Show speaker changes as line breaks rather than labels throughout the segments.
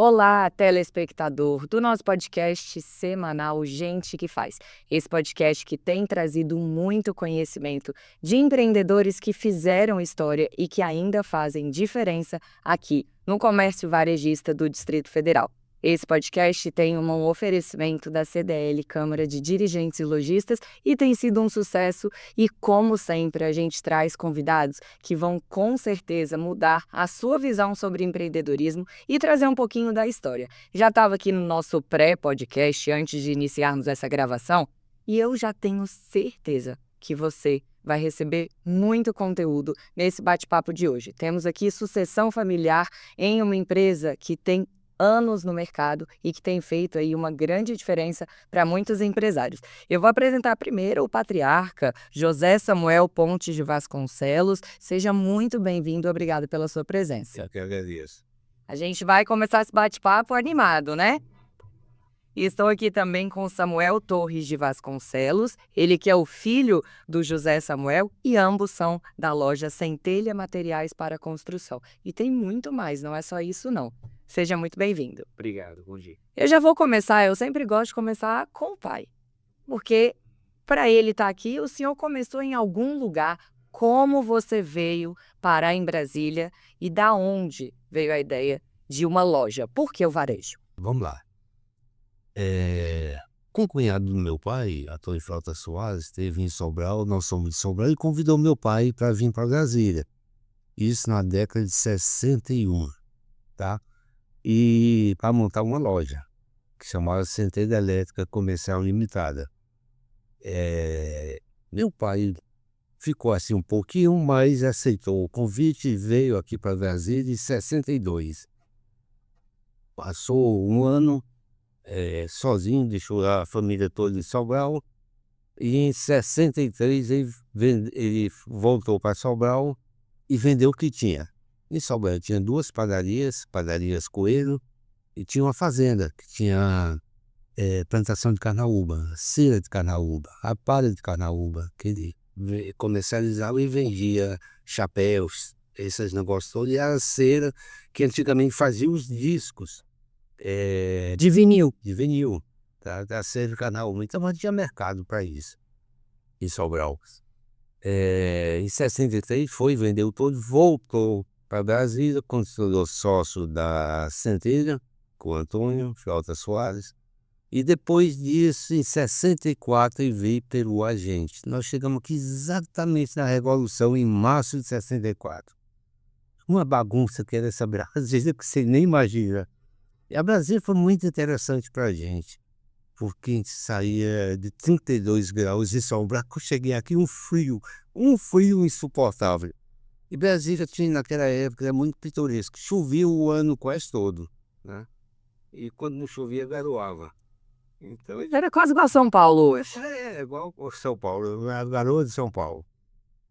Olá, telespectador do nosso podcast semanal Gente que Faz. Esse podcast que tem trazido muito conhecimento de empreendedores que fizeram história e que ainda fazem diferença aqui no comércio varejista do Distrito Federal. Esse podcast tem um oferecimento da CDL, Câmara de Dirigentes e Lojistas, e tem sido um sucesso. E, como sempre, a gente traz convidados que vão, com certeza, mudar a sua visão sobre empreendedorismo e trazer um pouquinho da história. Já estava aqui no nosso pré-podcast, antes de iniciarmos essa gravação, e eu já tenho certeza que você vai receber muito conteúdo nesse bate-papo de hoje. Temos aqui sucessão familiar em uma empresa que tem anos no mercado e que tem feito aí uma grande diferença para muitos empresários. Eu vou apresentar primeiro o patriarca José Samuel Pontes de Vasconcelos. Seja muito bem-vindo, obrigado pela sua presença.
Eu que agradeço.
A gente vai começar esse bate-papo animado, né? E estou aqui também com Samuel Torres de Vasconcelos, ele que é o filho do José Samuel, e ambos são da loja Centelha Materiais para Construção. E tem muito mais, não é só isso não. Seja muito bem-vindo.
Obrigado, bom dia.
Eu já vou começar, eu sempre gosto de começar com o pai, porque para ele estar aqui, o senhor começou em algum lugar. Como você veio parar em Brasília e da onde veio a ideia de uma loja? Por que o varejo?
Vamos lá. Com o cunhado do meu pai, Antônio Frota Soares, esteve em Sobral, nós somos de Sobral, e convidou meu pai para vir para Brasília. Isso na década de 61, tá? E para montar uma loja, que chamava Centelha Elétrica Comercial Limitada. Meu pai ficou assim um pouquinho, mas aceitou o convite e veio aqui para Brasília em 62. Passou um ano sozinho, deixou a família toda em Sobral, e em 63 ele voltou para Sobral e vendeu o que tinha. Em Sobral tinha duas padarias Coelho, e tinha uma fazenda que tinha plantação de carnaúba, cera de carnaúba, a palha de carnaúba, que ele comercializava e vendia chapéus, esses negócios todos, e a cera que antigamente fazia os discos
De vinil.
de vinil, tá? Da cera de carnaúba. Então não tinha mercado para isso em Sobral. Em 63 vendeu todo, voltou para Brasília, considerou sócio da Centelha, com o Antônio Frota Soares, e depois disso, em 64, ele veio pelo agente. Nós chegamos aqui exatamente na Revolução, em março de 64. Uma bagunça que era essa Brasília que você nem imagina. E a Brasília foi muito interessante para a gente, porque a gente saía de 32 graus de sombra. Eu cheguei aqui um frio insuportável. E Brasília tinha, naquela época, era muito pitoresco. Chovia o ano quase todo, né? E quando não chovia, garoava. Então,
Era quase igual a São Paulo hoje.
igual o São Paulo, a garoa de São Paulo.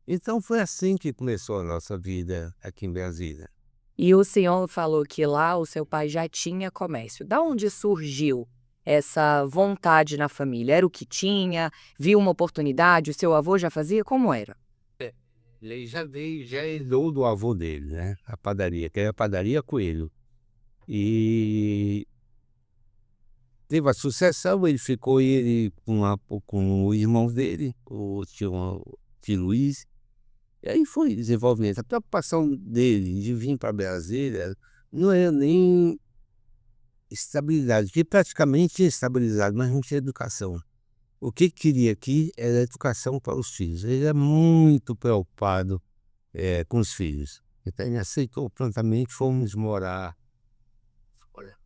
Então foi assim que começou a nossa vida aqui em Brasília.
E o senhor falou que lá o seu pai já tinha comércio. Da onde surgiu essa vontade na família? Era o que tinha? Viu uma oportunidade? O seu avô já fazia? Como era?
Ele já herdou do avô dele, né? A padaria, que era a padaria Coelho. E teve a sucessão, ele ficou com o irmão dele, o tio Luiz. E aí foi desenvolvimento. A preocupação dele de vir para Brasília não era nem estabilidade, porque praticamente tinha estabilidade, mas não tinha educação. O que queria aqui era educação para os filhos. Ele é muito preocupado com os filhos. Então ele aceitou prontamente, fomos morar.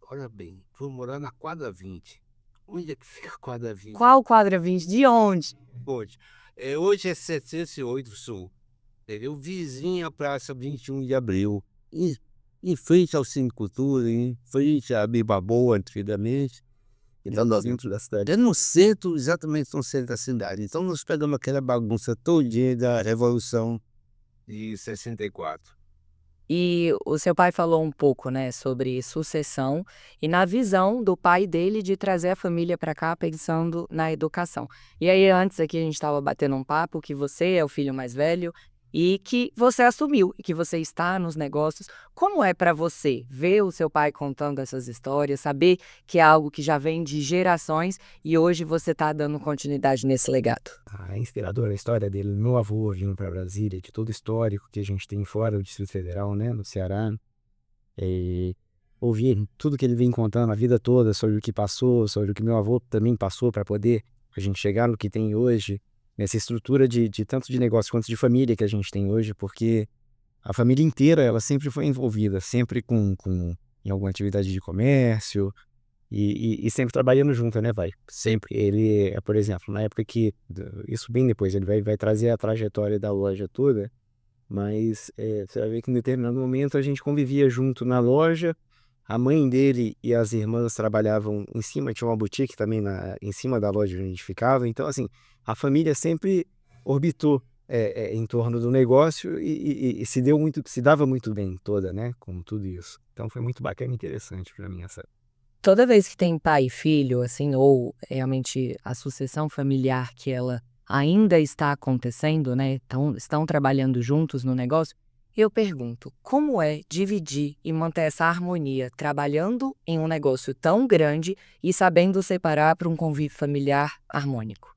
Olha bem, fomos morar na quadra 20. Onde é que fica a quadra 20?
Qual quadra 20? De onde?
Hoje é 708 Sul. Entendeu? Vizinho à Praça 21 de Abril. Em frente ao Cine Cultura, em frente à Biba Boa, antigamente. Então, nós dentro da cidade. É no centro, exatamente no centro da cidade. Então, nós pegamos aquela bagunça todinha da Revolução de 64.
E o seu pai falou um pouco, né, sobre sucessão e na visão do pai dele de trazer a família para cá pensando na educação. E aí, antes aqui a gente estava batendo um papo que você é o filho mais velho e que você assumiu e que você está nos negócios. Como é para você ver o seu pai contando essas histórias, saber que é algo que já vem de gerações e hoje você está dando continuidade nesse legado?
É inspiradora a história dele. Meu avô vindo para Brasília, de todo o histórico que a gente tem fora do Distrito Federal, né, no Ceará. E ouvir tudo que ele vem contando a vida toda sobre o que passou, sobre o que meu avô também passou para poder a gente chegar no que tem hoje, nessa estrutura de tanto de negócio quanto de família que a gente tem hoje, porque a família inteira ela sempre foi envolvida, sempre em alguma atividade de comércio e sempre trabalhando junto, né, vai? Sempre. Ele, por exemplo, na época que, isso bem depois, ele vai trazer a trajetória da loja toda, mas você vai ver que em determinado momento a gente convivia junto na loja, a mãe dele e as irmãs trabalhavam em cima, tinha uma boutique também em cima da loja onde a gente ficava, então assim, a família sempre orbitou em torno do negócio e se dava muito bem toda, né, com tudo isso. Então foi muito bacana e interessante para mim essa.
Toda vez que tem pai e filho, assim, ou realmente a sucessão familiar que ela ainda está acontecendo, né, estão trabalhando juntos no negócio, eu pergunto, como é dividir e manter essa harmonia trabalhando em um negócio tão grande e sabendo separar para um convívio familiar harmônico?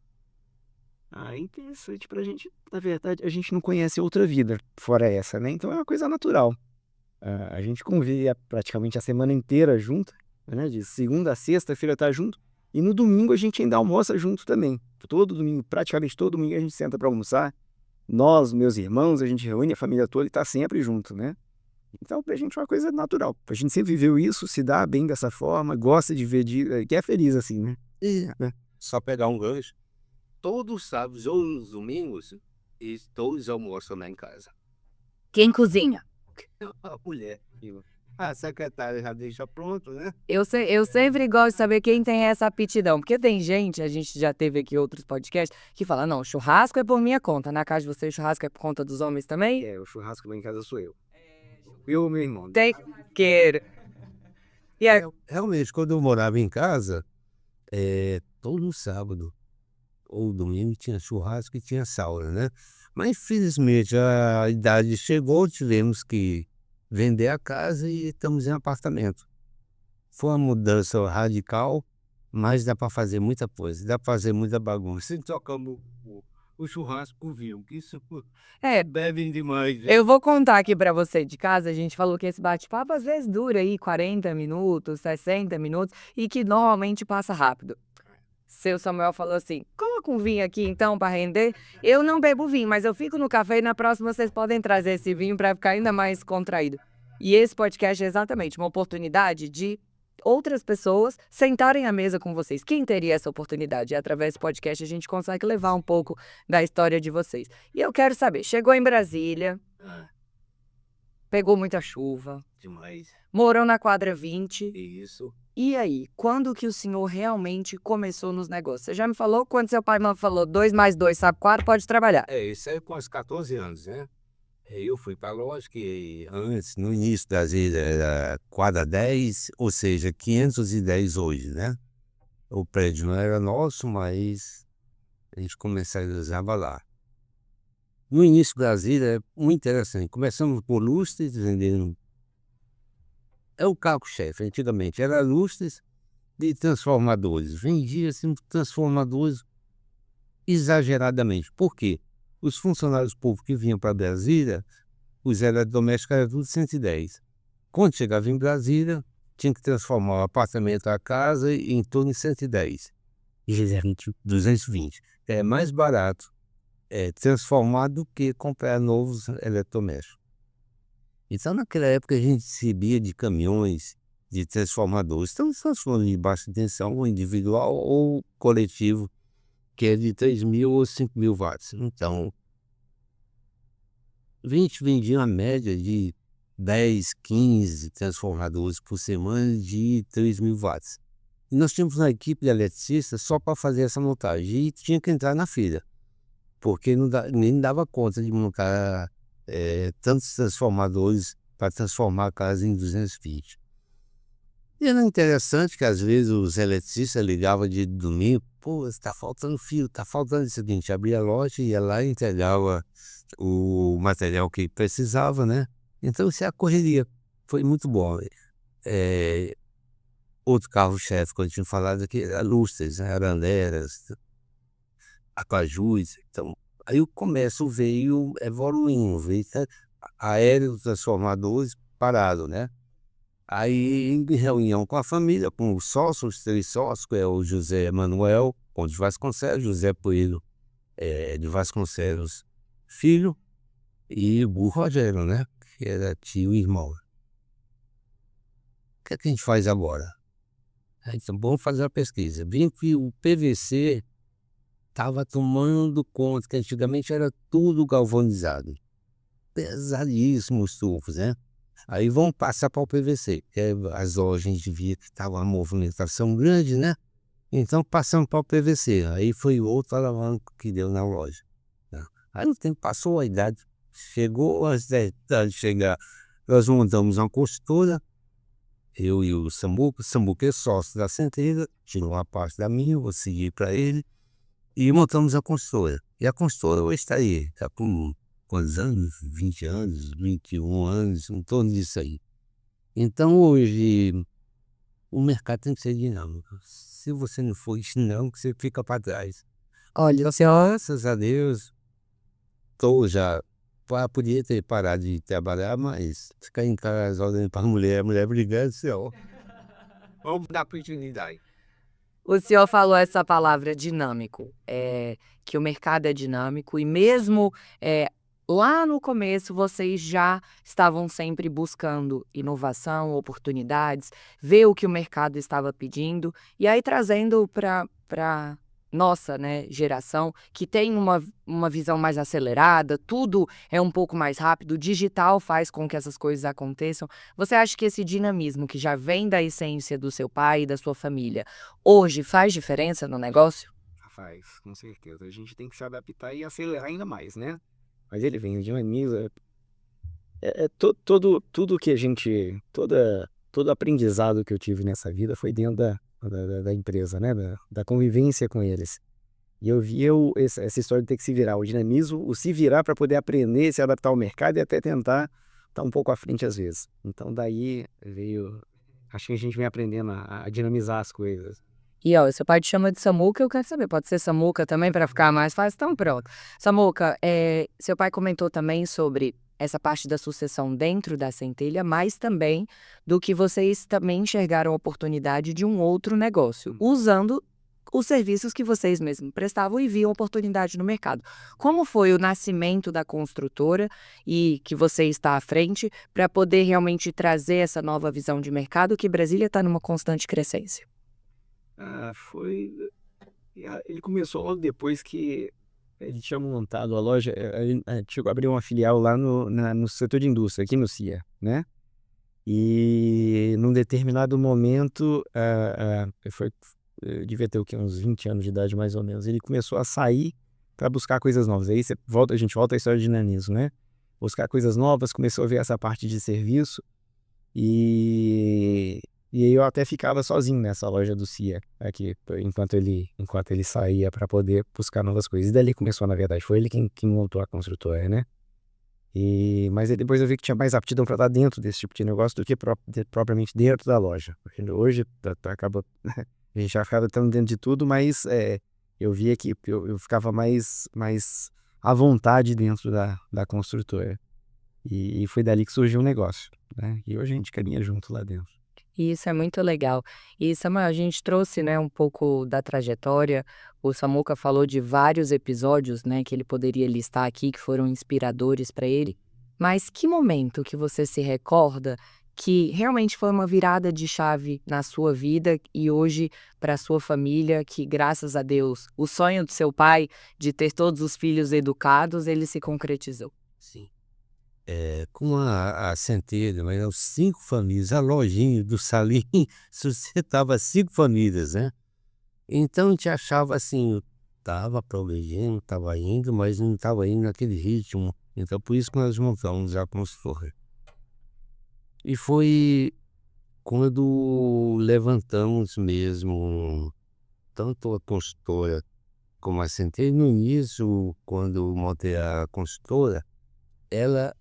É interessante pra gente, na verdade, a gente não conhece outra vida fora essa, né, então é uma coisa natural. A gente convive praticamente a semana inteira junto, né, de segunda a sexta-feira tá junto, e no domingo a gente ainda almoça junto também. Todo domingo, praticamente todo domingo a gente senta para almoçar. Nós, meus irmãos, a gente reúne a família toda e tá sempre junto, né. Então pra gente é uma coisa natural. A gente sempre viveu isso, se dá bem dessa forma, gosta de ver que é feliz assim, né.
E só pegar um gancho. Todos os sábados ou nos domingos, e todos almoçam lá em casa.
Quem cozinha?
A mulher. A secretária já deixa pronto, né?
Eu sempre gosto de saber quem tem essa aptidão, porque tem gente, a gente já teve aqui outros podcasts, que fala, não, churrasco é por minha conta, na casa de vocês churrasco é por conta dos homens também?
O churrasco lá em casa sou eu. Eu e meu irmão.
Tem queira. E aí,
Realmente, quando eu morava em casa, todo sábado ou domingo tinha churrasco e tinha sauna, né? Mas infelizmente a idade chegou, tivemos que vender a casa e estamos em apartamento. Foi uma mudança radical, mas dá para fazer muita coisa, dá para fazer muita bagunça. E tocamos o churrasco com vinho, que isso
é,
bebem demais.
eu vou contar aqui pra você de casa, a gente falou que esse bate-papo às vezes dura aí 40 minutos, 60 minutos e que normalmente passa rápido. Seu Samuel falou assim: coloca um vinho aqui então para render. Eu não bebo vinho, mas eu fico no café e na próxima vocês podem trazer esse vinho para ficar ainda mais contraído. E esse podcast é exatamente uma oportunidade de outras pessoas sentarem à mesa com vocês. Quem teria essa oportunidade? E através desse podcast a gente consegue levar um pouco da história de vocês. E eu quero saber, chegou em Brasília, pegou muita chuva,
Demais.
morou na quadra 20.
Isso.
E aí, quando que o senhor realmente começou nos negócios? Você já me falou quando seu pai me falou 2 mais 2 sabe 4, pode trabalhar.
Isso aí com os 14 anos, né? Eu fui para a loja que antes, no início das vezes, era quadra 10, ou seja, 510 hoje, né? O prédio não era nosso, mas a gente comercializava lá. No início Brasília é muito interessante. Começamos por lustres, vendendo. É o carro-chefe, antigamente era lustres de transformadores. Vendia assim, transformadores exageradamente. Por quê? Os funcionários públicos que vinham para Brasília, os eletrodomésticos eram tudo 110. Quando chegava em Brasília, tinha que transformar o apartamento, a casa, em torno de 110. 220. É mais barato transformar do que comprar novos eletrodomésticos. Então, naquela época, a gente recebia de caminhões de transformadores. Então, transformadores de baixa tensão, ou individual ou coletivo, que é de 3.000 ou 5.000 watts. Então, a gente vendia uma média de 10, 15 transformadores por semana de 3.000 watts. E nós tínhamos uma equipe de eletricistas só para fazer essa montagem. E tinha que entrar na fila, porque nem dava conta de montar tantos transformadores para transformar a casa em 220. E era interessante que às vezes os eletricistas ligavam de domingo, pô, está faltando fio, está faltando isso aqui. A gente abria a loja, ia lá e entregava o material que precisava, né? Então, isso é a correria. Foi muito bom. Outro carro-chefe que eu tinha falado aqui era Lustres, né? Aranderas, Acajus. Então, aí o comércio veio evoluindo, veio aéreos transformadores parado, né? Aí, em reunião com a família, com os sócios, os 3 sócios, que é o José Manuel Ponte de Vasconcelos, José Coelho de Vasconcelos Filho, e o Rogério, né? Que era tio e irmão. O que é que a gente faz agora? Então, vamos fazer a pesquisa. Vi que o PVC estava tomando conta, que antigamente era tudo galvanizado. Pesadíssimos tubos, né? Aí vão passar para o PVC. As lojas a gente via que estava uma movimentação grande, né? Então passamos para o PVC. Aí foi outro alavanco que deu na loja, né? Aí o tempo passou, a idade chegou, antes da idade chegar, nós montamos uma costura, eu e o Samuca é sócio da Centelha, tirou uma parte da minha, eu vou seguir para ele, e montamos a costura. E a costura hoje está aí, está com quantos anos? 20 anos, 21 anos, em torno disso aí. Então hoje o mercado tem que ser dinâmico. Se você não for dinâmico, você fica para trás.
Olha, o senhor
Graças a Deus, já podia ter parado de trabalhar, mas ficar em casa olhando para a mulher brigando, assim, ó. Vamos dar oportunidade.
O senhor falou essa palavra dinâmico, que o mercado é dinâmico e mesmo lá no começo vocês já estavam sempre buscando inovação, oportunidades, ver o que o mercado estava pedindo e aí trazendo para nossa, né, geração que tem uma visão mais acelerada, tudo é um pouco mais rápido, o digital faz com que essas coisas aconteçam. Você acha que esse dinamismo que já vem da essência do seu pai e da sua família hoje faz diferença no negócio?
Faz, com certeza. A gente tem que se adaptar e acelerar ainda mais, né? Mas ele vem, o dinamismo, tudo que a gente, todo aprendizado que eu tive nessa vida foi dentro da empresa, né? Da convivência com eles. E eu vi essa história de ter que se virar, o dinamismo, o se virar para poder aprender, se adaptar ao mercado e até tentar estar um pouco à frente às vezes. Então daí veio, acho que a gente vem aprendendo a dinamizar as coisas.
E ó, seu pai te chama de Samuca, eu quero saber, pode ser Samuca também para ficar mais fácil? Então pronto. Samuca, seu pai comentou também sobre essa parte da sucessão dentro da Centelha, mas também do que vocês também enxergaram a oportunidade de um outro negócio, usando os serviços que vocês mesmos prestavam e viam oportunidade no mercado. Como foi o nascimento da construtora e que você está à frente para poder realmente trazer essa nova visão de mercado que Brasília está numa constante crescência?
Ele começou logo depois que ele tinha montado a loja, ele chegou a abrir uma filial lá no setor de indústria, aqui no CIA, né? E num determinado momento, eu devia ter o quê? Uns 20 anos de idade mais ou menos, ele começou a sair para buscar coisas novas. Aí a gente volta à história de dinamismo, né? Buscar coisas novas, começou a ver essa parte de serviço e aí eu até ficava sozinho nessa loja do CIA aqui, enquanto ele saía para poder buscar novas coisas. E dali começou, na verdade, foi ele quem montou a construtora, né? Mas aí depois eu vi que tinha mais aptidão para estar dentro desse tipo de negócio do que propriamente dentro da loja. Porque hoje acaba, a gente já ficava estando dentro de tudo, mas eu via que eu ficava mais à vontade dentro da construtora. E foi dali que surgiu o negócio, né? E hoje a gente caminha junto lá dentro.
Isso é muito legal. E Samuel, a gente trouxe, né, um pouco da trajetória. O Samuca falou de vários episódios, né, que ele poderia listar aqui que foram inspiradores para ele. Mas que momento que você se recorda que realmente foi uma virada de chave na sua vida e hoje para a sua família, que graças a Deus, o sonho do seu pai de ter todos os filhos educados, ele se concretizou?
Sim. Com a Centelha, mas eram 5 famílias, a lojinha do Salim sustentava 5 famílias, né? Então a gente achava assim, estava progredindo, estava indo, mas não estava indo naquele ritmo. Então por isso que nós montamos a construtora. E foi quando levantamos mesmo tanto a construtora como assentei no início, quando montei a construtora, ela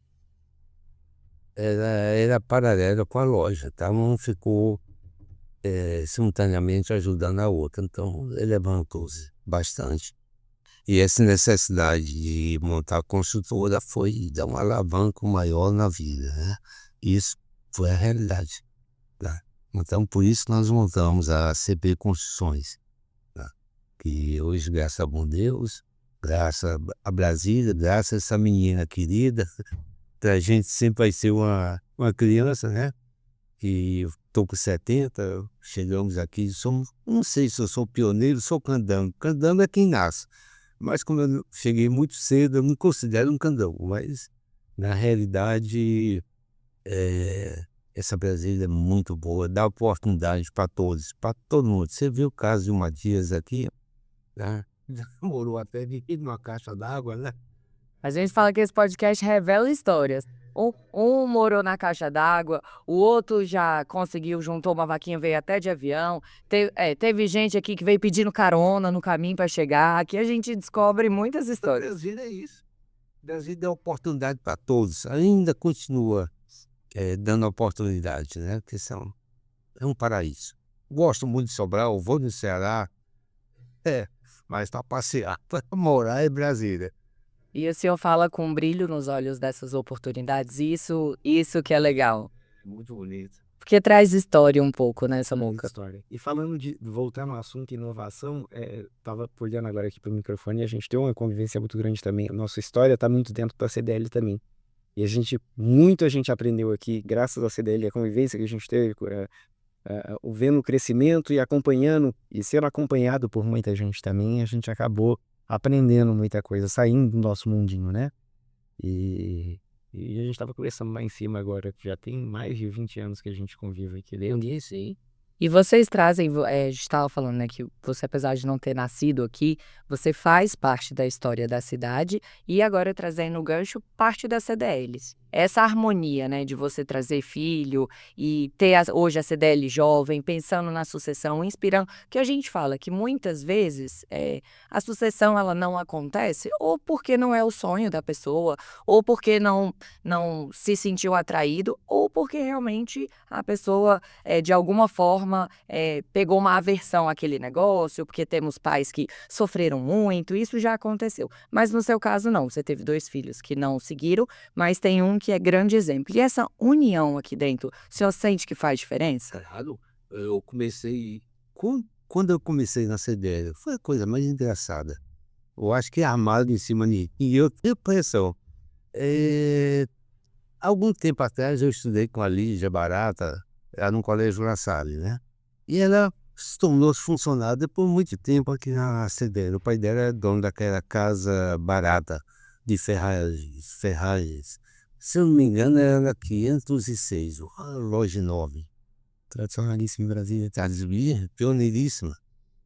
era paralela com a loja, tá? Não ficou simultaneamente ajudando a outra, então levantou-se bastante. E essa necessidade de montar a construtora foi dar um alavanco maior na vida, né? Isso foi a realidade, tá? Então, por isso nós montamos a CP Construções, tá? Que hoje, graças a bom Deus, graças a Brasília, graças a essa menina querida, a gente sempre vai ser uma criança, né? E eu tô com 70, chegamos aqui, somos, não sei se eu sou pioneiro, sou candango. Candango é quem nasce. Mas como eu cheguei muito cedo, eu me considero um candango. Mas, na realidade, essa Brasília é muito boa, dá oportunidade para todos, para todo mundo. Você viu o caso de uma Dias aqui, né? Já morou até viver numa caixa d'água, né?
A gente fala que esse podcast revela histórias. Um morou na caixa d'água, o outro já conseguiu, juntou uma vaquinha, veio até de avião. Teve gente aqui que veio pedindo carona no caminho para chegar. Aqui a gente descobre muitas histórias.
Brasília é isso. Brasília dá oportunidade para todos. Ainda continua dando oportunidade, né? Porque é um paraíso. Gosto muito de Sobral, vou no Ceará, mas para passear, para morar é Brasília.
E o senhor fala com um brilho nos olhos dessas oportunidades, isso que é legal.
Muito bonito.
Porque traz história um pouco, né, Samuca?
História. E falando voltando ao assunto inovação, tava olhando agora aqui pro microfone e a gente tem uma convivência muito grande também. Nossa história tá muito dentro da CDL também. E muito a gente aprendeu aqui, graças à CDL, a convivência que a gente teve, vendo o crescimento e acompanhando, e sendo acompanhado por muita gente também, a gente acabou aprendendo muita coisa, saindo do nosso mundinho, né? E a gente estava conversando lá em cima agora, que já tem mais de 20 anos que a gente convive aqui dentro.
E vocês trazem, a gente estava falando, né, que você, apesar de não ter nascido aqui, você faz parte da história da cidade e agora trazendo o gancho, parte das CDLs. Essa harmonia, né, de você trazer filho e ter hoje a CDL jovem, pensando na sucessão, inspirando, que a gente fala que muitas vezes a sucessão ela não acontece ou porque não é o sonho da pessoa, ou porque não se sentiu atraído, ou porque realmente a pessoa, de alguma forma, pegou uma aversão àquele negócio, porque temos pais que sofreram muito, isso já aconteceu. Mas no seu caso não, você teve 2 filhos que não seguiram, mas tem um que é grande exemplo. E essa união aqui dentro, o senhor sente que faz diferença?
Claro, eu comecei. Quando eu comecei na CDL, foi a coisa mais engraçada. Eu acho que é armado em cima de mim. E eu tenho pressão. Algum tempo atrás eu estudei com a Lígia Barata, lá no Colégio La Salle, né? E ela se tornou funcionária por muito tempo aqui na CDL. O pai dela é dono daquela casa barata de ferragens. Se eu não me engano, era 506, uma loja enorme. Tradicionalíssima em Brasília, pioneiríssima.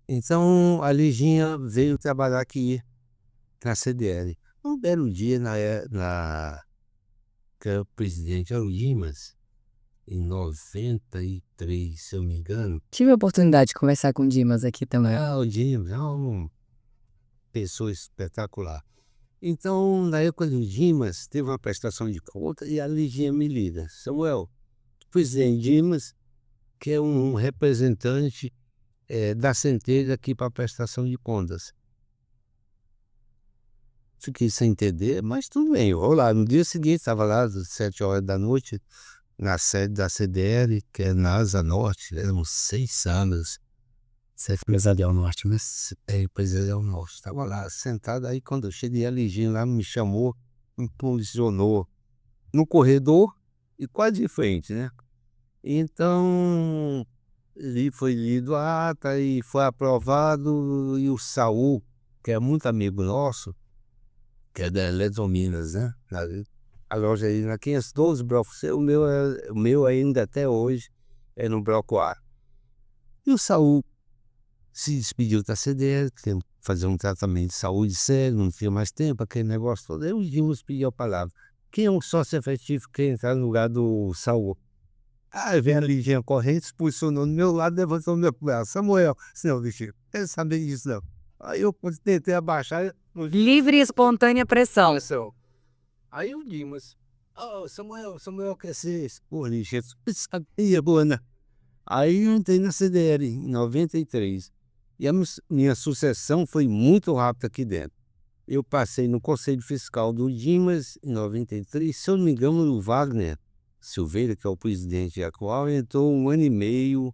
Então a Liginha veio trabalhar aqui na CDL. Um belo dia, que era o presidente era o Dimas, em 93, se eu não me engano.
Tive a oportunidade de conversar com o Dimas aqui também.
O Dimas é uma pessoa espetacular. Então, na época do Dimas, teve uma prestação de conta e a Liginha me liga. Samuel, o presidente Dimas, que é um representante da Centelha aqui para a prestação de contas. Fiquei sem entender, mas tudo bem. Eu vou lá. No dia seguinte, estava lá às 7 horas da noite, na sede da CDL, que é na Asa Norte, eram 6 salas.
Empresarial Norte, mas
Empresarial Norte. Estava lá sentado, aí quando eu cheguei, a Liginha lá me chamou, me posicionou no corredor e quase de frente, né? Então, foi lido a ata e foi aprovado, e o Saul, que é muito amigo nosso, que é da Eletrominas, né? A loja aí na 512, bloco C, o meu ainda até hoje é no bloco A. E o Saul se despediu da CDL, tem que fazer um tratamento de saúde sério, não tinha mais tempo, aquele negócio todo. Aí o Dimas pediu a palavra. Quem é um sócio efetivo que quer entrar no lugar do Saul? Vem a Liginha corrente, expulsionou no meu lado, levantou meu braço. Samuel, não, Liginha, quero saber disso não. Aí eu tentei abaixar.
Livre e espontânea pressão.
Aí o Dimas, Samuel quer ser polícia. Sabia, boa, né? Aí eu entrei na CDL em 93. E a minha sucessão foi muito rápida aqui dentro. Eu passei no Conselho Fiscal do Dimas em 93, se eu não me engano, o Wagner Silveira, que é o presidente atual, entrou 1 ano e meio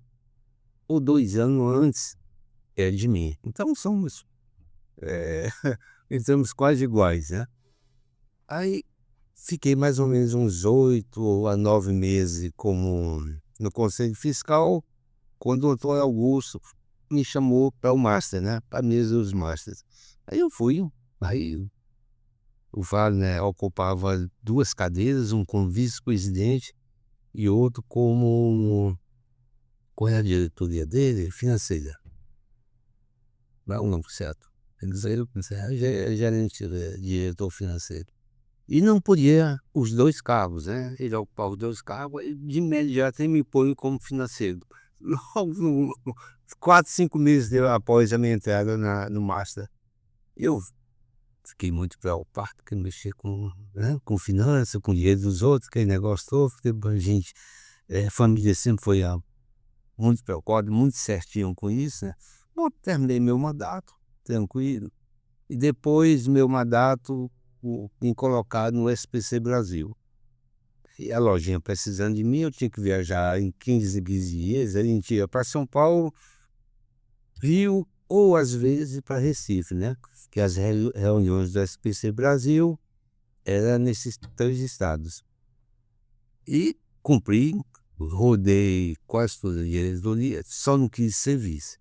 ou 2 anos antes de mim. Então somos, estamos quase iguais, né? Aí fiquei mais ou menos uns 8 a 9 meses no Conselho Fiscal, quando o doutor Augusto me chamou para o Master, né? Para a mesa dos Masters. Aí eu fui, aí o Wagner ocupava 2 cadeiras, um como vice-presidente e outro qual é a diretoria dele? Financeira. Não é o nome certo. Gerente, diretor financeiro. E não podia os 2 cargos, né? Ele ocupava os 2 cargos e de imediato ele me põe como financeiro. Logo, 4, 5 meses após a minha entrada no Master, eu fiquei muito preocupado, porque mexer com finanças, com dinheiro dos outros, aquele negócio todo, porque a gente, família sempre foi muito preocupada, muito certinho com isso, né? Bom, terminei meu mandato, tranquilo. E depois meu mandato me colocar no SPC Brasil. E a lojinha precisando de mim, eu tinha que viajar em 15 dias, a gente ia para São Paulo, Rio, ou às vezes para Recife, né? Que as reuniões do SPC Brasil eram nesses 3 estados. E cumpri, rodei quase toda a diretoria, só não quis ser vice,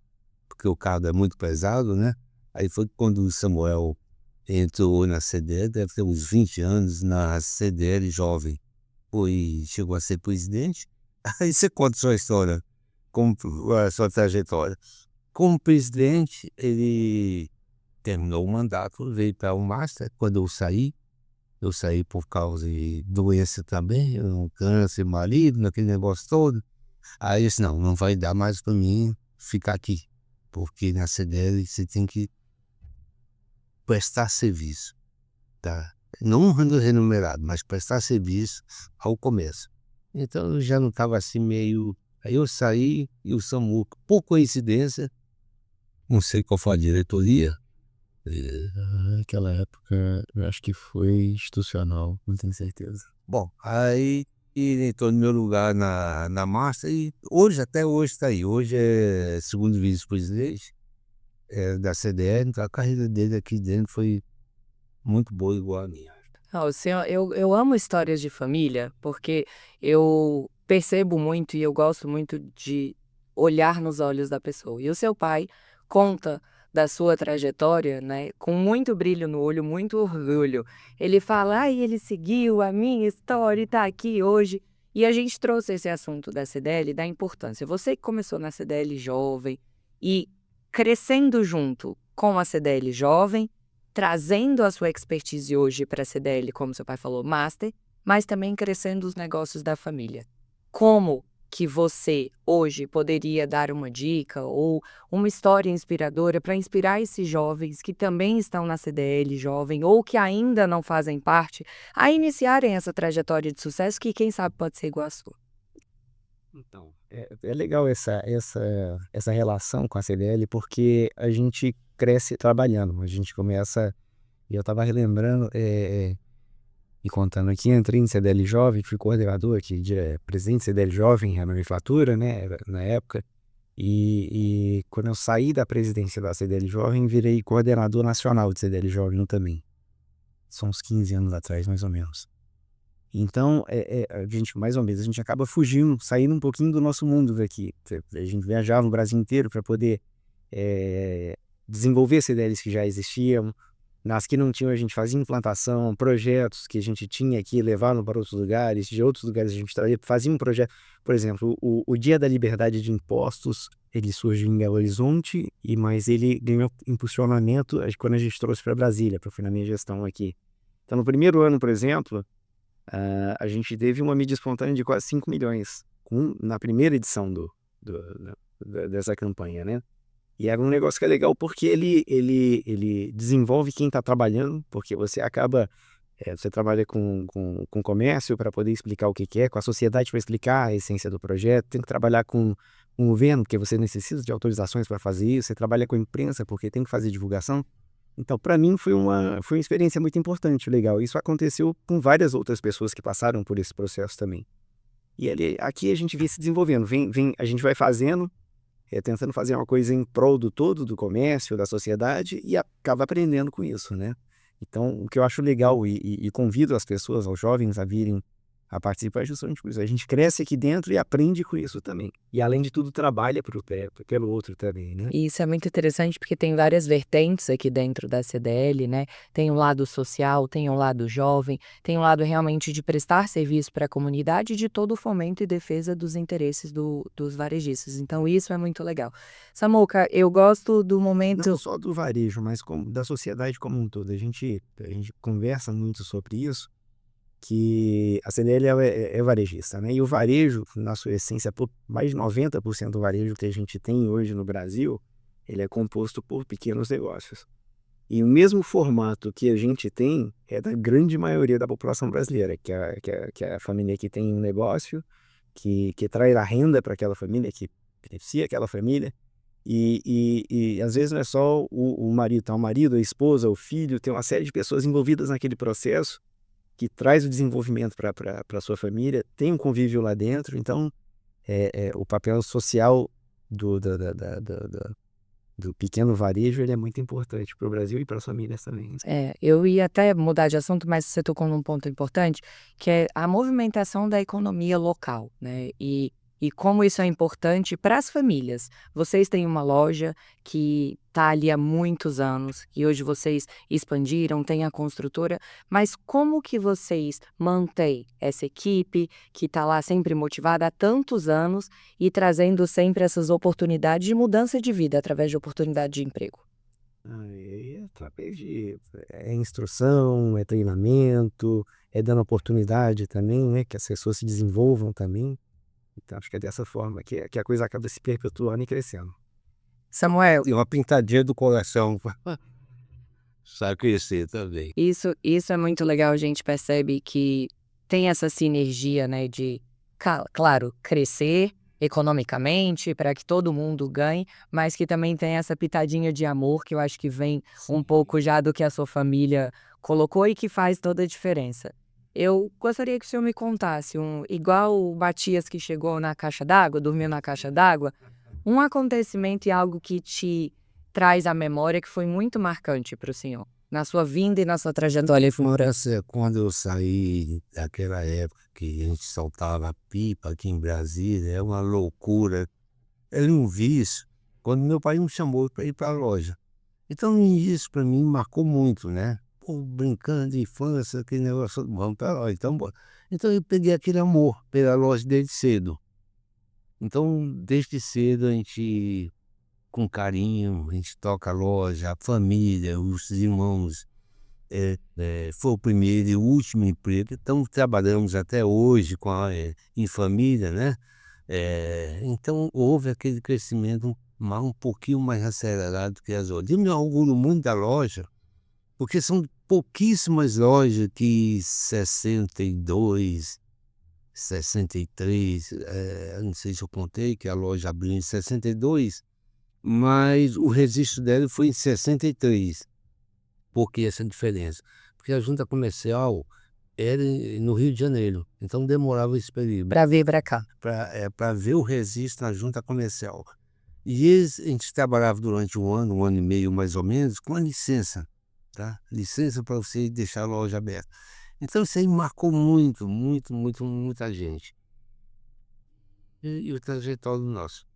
porque o cargo é muito pesado, né? Aí foi quando o Samuel entrou na CDL, deve ter uns 20 anos, na CDL jovem, chegou a ser presidente. Aí você conta a sua história, como a sua trajetória. Como presidente, ele terminou o mandato, veio para o Master. Quando eu saí por causa de doença também, um câncer maligno, aquele negócio todo. Aí eu disse, não vai dar mais para mim ficar aqui, porque na CDL você tem que prestar serviço, tá? Não remunerado, mas prestar serviço ao comércio. Então eu já não estava assim meio... Aí eu saí e o Samuca, por coincidência, não sei qual foi a diretoria.
Naquela época, eu acho que foi institucional, não tenho certeza.
Bom, aí ele entrou no meu lugar na Master e até hoje está aí. Hoje é segundo vice-presidente da CDL, então a carreira dele aqui dentro foi muito boa, igual a minha.
O senhor, eu amo histórias de família, porque eu percebo muito e eu gosto muito de olhar nos olhos da pessoa. E o seu pai conta da sua trajetória, né, com muito brilho no olho, muito orgulho. Ele fala, ai, ele seguiu a minha história e tá aqui hoje. E a gente trouxe esse assunto da CDL, da importância. Você que começou na CDL jovem e crescendo junto com a CDL jovem, trazendo a sua expertise hoje para a CDL, como seu pai falou, Master, mas também crescendo os negócios da família. Como que você hoje poderia dar uma dica ou uma história inspiradora para inspirar esses jovens que também estão na CDL jovem ou que ainda não fazem parte a iniciarem essa trajetória de sucesso que quem sabe pode ser igual a sua?
Então, é legal essa relação com a CDL, porque a gente cresce trabalhando, a gente começa, e eu estava relembrando, e contando aqui, entrei em CDL Jovem, fui coordenador aqui, presidente de CDL Jovem, a nomenclatura, né, na época, e quando eu saí da presidência da CDL Jovem, virei coordenador nacional de CDL Jovem também. São uns 15 anos atrás, mais ou menos. Então, a gente, mais ou menos, a gente acaba fugindo, saindo um pouquinho do nosso mundo daqui. A gente viajava no Brasil inteiro para poder desenvolver CDLs que já existiam. Nas que não tinham, a gente fazia implantação, projetos que a gente tinha aqui, levando para outros lugares, de outros lugares a gente fazia um projeto. Por exemplo, o Dia da Liberdade de Impostos, ele surgiu em Belo Horizonte, mas ele ganhou impulsionamento quando a gente trouxe para Brasília, foi na minha gestão aqui. Então, no primeiro ano, por exemplo, a gente teve uma mídia espontânea de quase 5 milhões na primeira edição dessa campanha, né? E era um negócio que é legal porque ele desenvolve quem está trabalhando, porque você acaba, você trabalha com comércio para poder explicar o que que é, com a sociedade para explicar a essência do projeto, tem que trabalhar com o governo, porque você necessita de autorizações para fazer isso, você trabalha com a imprensa porque tem que fazer divulgação. Então, para mim, foi uma experiência muito importante, legal. Isso aconteceu com várias outras pessoas que passaram por esse processo também. E aqui a gente vê se desenvolvendo, a gente vai fazendo, tentando fazer uma coisa em prol do todo, do comércio, da sociedade, e acaba aprendendo com isso, né? Então, o que eu acho legal e convido as pessoas, aos jovens, a virem a participar é justamente por isso. A gente cresce aqui dentro e aprende com isso também. E, além de tudo, trabalha pelo outro também, né?
E isso é muito interessante porque tem várias vertentes aqui dentro da CDL, né? Tem um lado social, tem um lado jovem, tem um lado realmente de prestar serviço para a comunidade e de todo o fomento e defesa dos interesses dos varejistas. Então, isso é muito legal. Samuca, eu gosto do momento.
Não só do varejo, mas da sociedade como um todo. A gente conversa muito sobre isso, que a CDL é varejista, né? E o varejo, na sua essência, mais de 90% do varejo que a gente tem hoje no Brasil, ele é composto por pequenos negócios. E o mesmo formato que a gente tem é da grande maioria da população brasileira, que é a família que tem um negócio, que traz a renda para aquela família, que beneficia aquela família. E às vezes não é só o marido, tá? O marido, a esposa, o filho, tem uma série de pessoas envolvidas naquele processo que traz o desenvolvimento para a sua família, tem um convívio lá dentro. Então, o papel social do pequeno varejo, ele é muito importante para o Brasil e para as famílias também.
Eu ia até mudar de assunto, mas você tocou num ponto importante, que é a movimentação da economia local, né? E como isso é importante para as famílias. Vocês têm uma loja que está ali há muitos anos e hoje vocês expandiram, tem a construtora, mas como que vocês mantêm essa equipe que está lá sempre motivada há tantos anos e trazendo sempre essas oportunidades de mudança de vida através de oportunidade de emprego?
Através de instrução, é treinamento, é dando oportunidade também, né, que as pessoas se desenvolvam também. Então, acho que é dessa forma que a coisa acaba se perpetuando e crescendo.
Samuel,
E uma pintadinha do coração sabe crescer também.
isso é muito legal, a gente percebe que tem essa sinergia, né, de, claro, crescer economicamente para que todo mundo ganhe, mas que também tem essa pitadinha de amor que eu acho que vem um pouco já do que a sua família colocou e que faz toda a diferença. Eu gostaria que o senhor me contasse, igual o Matias que chegou na caixa d'água, dormiu na caixa d'água, um acontecimento e algo que te traz à memória que foi muito marcante para o senhor, na sua vinda e na sua trajetória.
Quando eu saí daquela época que a gente soltava pipa aqui em Brasília, é uma loucura. Era um vício. Quando meu pai me chamou para ir para a loja. Então, isso para mim marcou muito, né? Pô, brincando de infância, aquele negócio, vamos para a loja, então bora. Então eu peguei aquele amor pela loja desde cedo. Então, desde cedo a gente, com carinho, a gente toca a loja, a família, os irmãos. Foi o primeiro e o último emprego, então trabalhamos até hoje em família, né? Então houve aquele crescimento um pouquinho mais acelerado que as outras. E me orgulho muito da loja, porque são pouquíssimas lojas que 62, 63, eu não sei se eu contei que a loja abriu em 62, mas o registro dela foi em 63. Por que essa diferença? Porque a junta comercial era no Rio de Janeiro, então demorava esse período
Para vir para cá.
para ver o registro na junta comercial. E a gente trabalhava durante um ano e meio mais ou menos, com a licença, tá? Licença para você deixar a loja aberta. Então isso aí marcou muito, muito, muito, muita gente. E o trajetório nosso.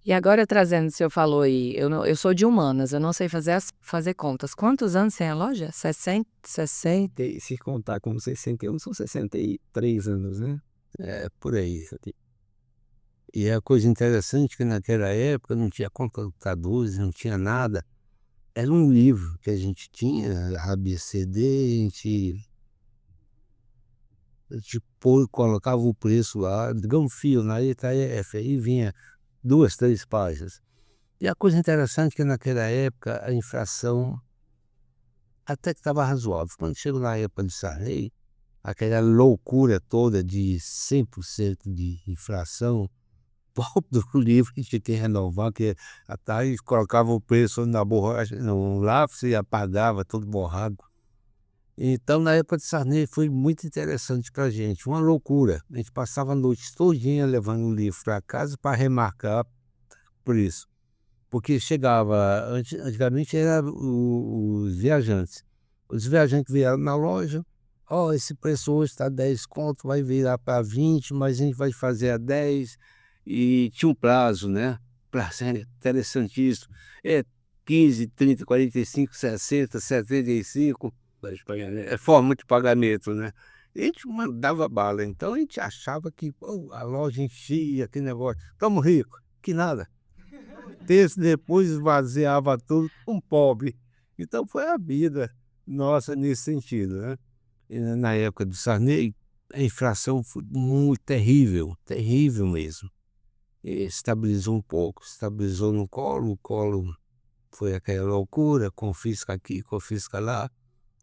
E agora trazendo, o senhor falou aí, eu sou de humanas, eu não sei fazer contas. Quantos anos tem a loja? 60?
E se contar como 61, são 63 anos, né?
Por aí. E a coisa interessante que naquela época não tinha computadores, não tinha nada. Era um livro que a gente tinha, ABCD, a gente colocava o preço lá, digamos fio na letra F, aí vinha 2, 3 páginas. E a coisa interessante é que naquela época a inflação até que estava razoável. Quando chegou na época de Sarney, aquela loucura toda de 100% de inflação, pobre do livro que tinha que renovar, que a Thaís colocava o preço na borracha, no lápis e apagava todo borrado. Então, na época de Sarney, foi muito interessante para a gente, uma loucura. A gente passava a noite todinha levando o livro para casa para remarcar por isso. Porque chegava, antigamente era os viajantes. Os viajantes vieram na loja, ó, esse preço hoje está 10 conto, vai virar para 20, mas a gente vai fazer a 10. E tinha um prazo, né? Prazo era interessantíssimo. 15, 30, 45, 60, 75. É forma de pagamento, né? A gente mandava bala, então a gente achava que pô, a loja enchia, aquele negócio, estamos ricos, que nada. Terço depois esvaziava tudo, um pobre. Então foi a vida nossa nesse sentido, né? E na época do Sarney, a inflação foi muito terrível, terrível mesmo. E estabilizou um pouco, estabilizou no colo, o colo foi aquela loucura, confisca aqui, confisca lá.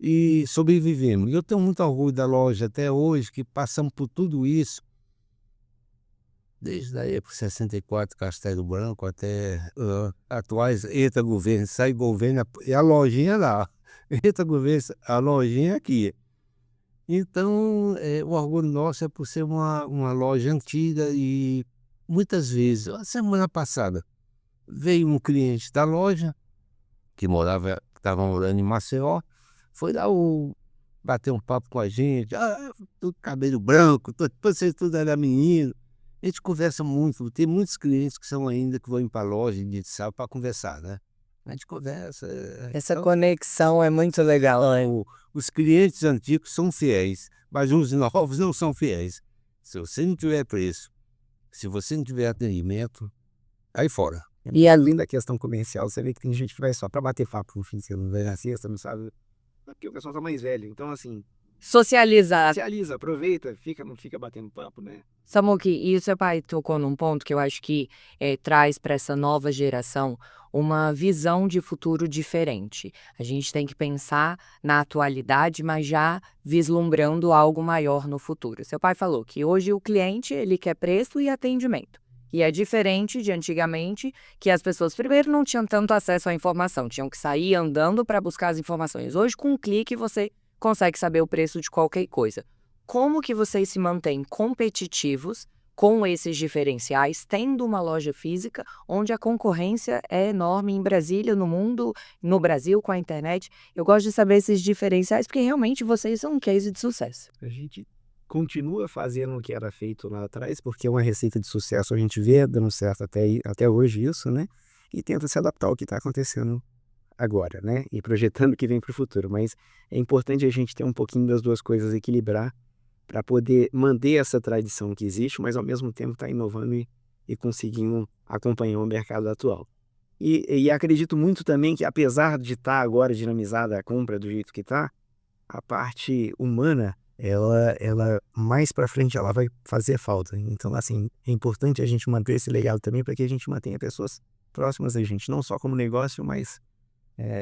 E sobrevivemos. E eu tenho muito orgulho da loja até hoje, que passamos por tudo isso, desde a época de 64, Castelo Branco, até atuais, entra governo, sai governo, e a lojinha lá. Entra governo, a lojinha aqui. Então, o orgulho nosso é por ser uma loja antiga e muitas vezes, a semana passada, veio um cliente da loja, que estava morando em Maceió, foi lá bater um papo com a gente, tudo cabelo branco, vocês tudo era menino. A gente conversa muito, tem muitos clientes que são ainda que vão ir para a loja de sábado para conversar, né? A gente conversa.
Essa
Então,
conexão é muito legal.
os clientes antigos são fiéis, mas os novos não são fiéis. Se você não tiver preço, se você não tiver atendimento, aí fora.
E além da questão comercial, você vê que tem gente que vai só pra bater papo no fim de semana, vai na sexta, não sabe? Porque o pessoal tá mais velho, então assim,
Socializar.
socializa, aproveita, não fica batendo papo, né?
Samuque, e o seu pai tocou num ponto que eu acho que traz para essa nova geração uma visão de futuro diferente. A gente tem que pensar na atualidade, mas já vislumbrando algo maior no futuro. Seu pai falou que hoje o cliente ele quer preço e atendimento. E é diferente de antigamente, que as pessoas primeiro não tinham tanto acesso à informação, tinham que sair andando para buscar as informações. Hoje, com um clique, você consegue saber o preço de qualquer coisa. Como que vocês se mantêm competitivos com esses diferenciais, tendo uma loja física onde a concorrência é enorme em Brasília, no mundo, no Brasil, com a internet? Eu gosto de saber esses diferenciais porque realmente vocês são um case de sucesso.
A gente continua fazendo o que era feito lá atrás, porque é uma receita de sucesso, a gente vê dando certo até hoje isso, né? E tenta se adaptar ao que está acontecendo agora, né? E projetando o que vem para o futuro. Mas é importante a gente ter um pouquinho das duas coisas, equilibrar, para poder manter essa tradição que existe, mas ao mesmo tempo estar inovando e conseguindo acompanhar o mercado atual. E acredito muito também que, apesar de estar agora dinamizada a compra do jeito que está, a parte humana, ela mais para frente ela vai fazer falta. Então, assim, é importante a gente manter esse legado também para que a gente mantenha pessoas próximas da gente, não só como negócio, mas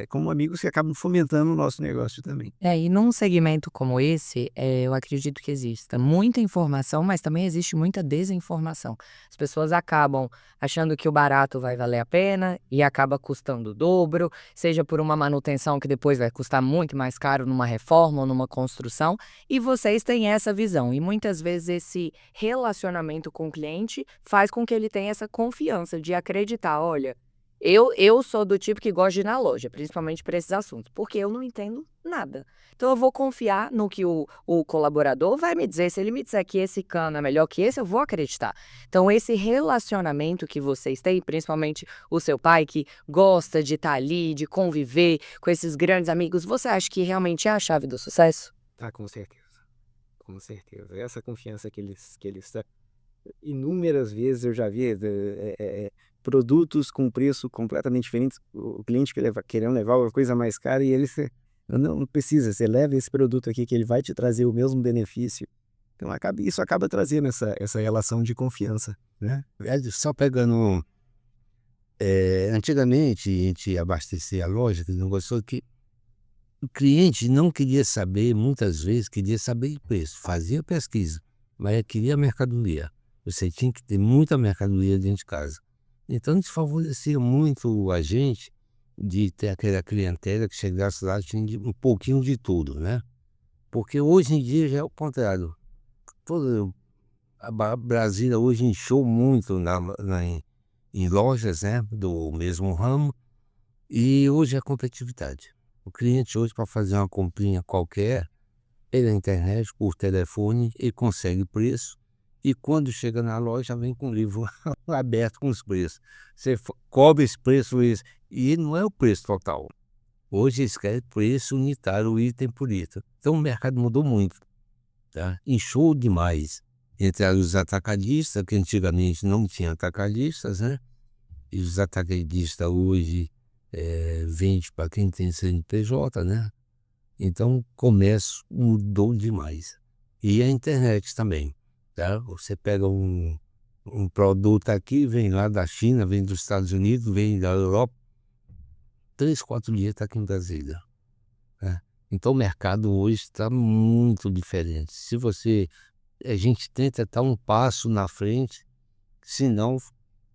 como amigos que acabam fomentando o nosso negócio também.
E num segmento como esse, eu acredito que exista muita informação, mas também existe muita desinformação. As pessoas acabam achando que o barato vai valer a pena e acaba custando o dobro, seja por uma manutenção que depois vai custar muito mais caro numa reforma ou numa construção, e vocês têm essa visão. E muitas vezes esse relacionamento com o cliente faz com que ele tenha essa confiança de acreditar, olha, eu sou do tipo que gosta de ir na loja, principalmente para esses assuntos, porque eu não entendo nada. Então eu vou confiar no que o colaborador vai me dizer. Se ele me disser que esse cano é melhor que esse, eu vou acreditar. Então esse relacionamento que vocês têm, principalmente o seu pai, que gosta de estar ali, de conviver com esses grandes amigos, você acha que realmente é a chave do sucesso?
Ah, com certeza. Com certeza. Essa confiança que eles têm. Inúmeras vezes eu já vi produtos com preço completamente diferentes, o cliente querendo levar uma coisa mais cara e ele não precisa, você leva esse produto aqui que ele vai te trazer o mesmo benefício. Então isso acaba trazendo essa relação de confiança, né?
Só pegando Antigamente, a gente ia abastecer a loja, que não gostou que o cliente não queria saber, muitas vezes, queria saber o preço, fazia pesquisa, mas queria mercadoria. Você tinha que ter muita mercadoria dentro de casa. Então, isso favorecia muito a gente de ter aquela clientela que chegasse lá tinha um pouquinho de tudo, né? Porque hoje em dia já é o contrário. Todo, Brasília hoje inchou muito em lojas, né, do mesmo ramo, e hoje é competitividade. O cliente hoje, para fazer uma comprinha qualquer, ele na internet, por telefone, ele consegue preço, e quando chega na loja vem com o livro aberto com os preços. Você cobre esse preço, e não é o preço total. Hoje eles querem preço unitário, item por item. Então o mercado mudou muito, tá? Inchou demais. Entraram os atacadistas, que antigamente não tinha atacadistas, né? E os atacadistas hoje vende para quem tem CNPJ, né? Então o comércio mudou demais. E a internet também, tá? Você pega um produto aqui, vem lá da China, vem dos Estados Unidos, vem da Europa, 3, 4 dias está aqui em Brasília, né? Então o mercado hoje está muito diferente. A gente tenta estar um passo na frente, senão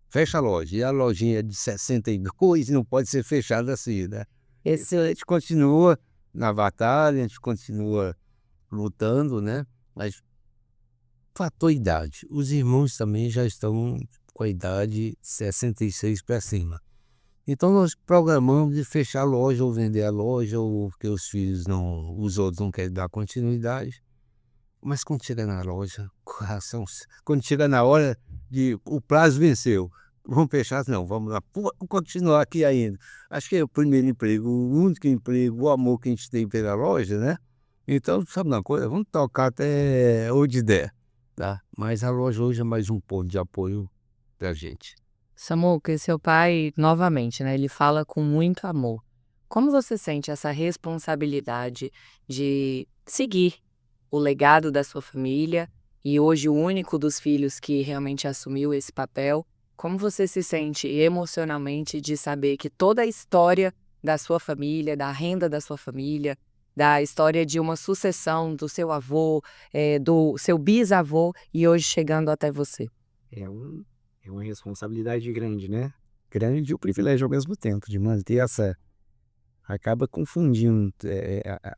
fecha a loja. E a lojinha de 62 não pode ser fechada assim, né? A gente continua na batalha, a gente continua lutando, né? Mas fator idade. Os irmãos também já estão com a idade 66 para cima. Então nós programamos de fechar a loja ou vender a loja, ou porque os outros não querem dar continuidade. Mas quando chega na loja, quando chega na hora o prazo venceu, vamos fechar? Não, vamos lá, vamos continuar aqui ainda. Acho que é o primeiro emprego, o único emprego, o amor que a gente tem pela loja, né? Então, sabe uma coisa? Vamos tocar até onde der, tá? Mas a loja hoje é mais um ponto de apoio pra gente.
Samuca, seu pai, novamente, né, ele fala com muito amor. Como você sente essa responsabilidade de seguir o legado da sua família e hoje o único dos filhos que realmente assumiu esse papel? Como você se sente emocionalmente de saber que toda a história da sua família, da renda da sua família, da história de uma sucessão do seu avô, do seu bisavô e hoje chegando até você?
É uma responsabilidade grande, né? Grande e o privilégio ao mesmo tempo de manter essa. Acaba confundindo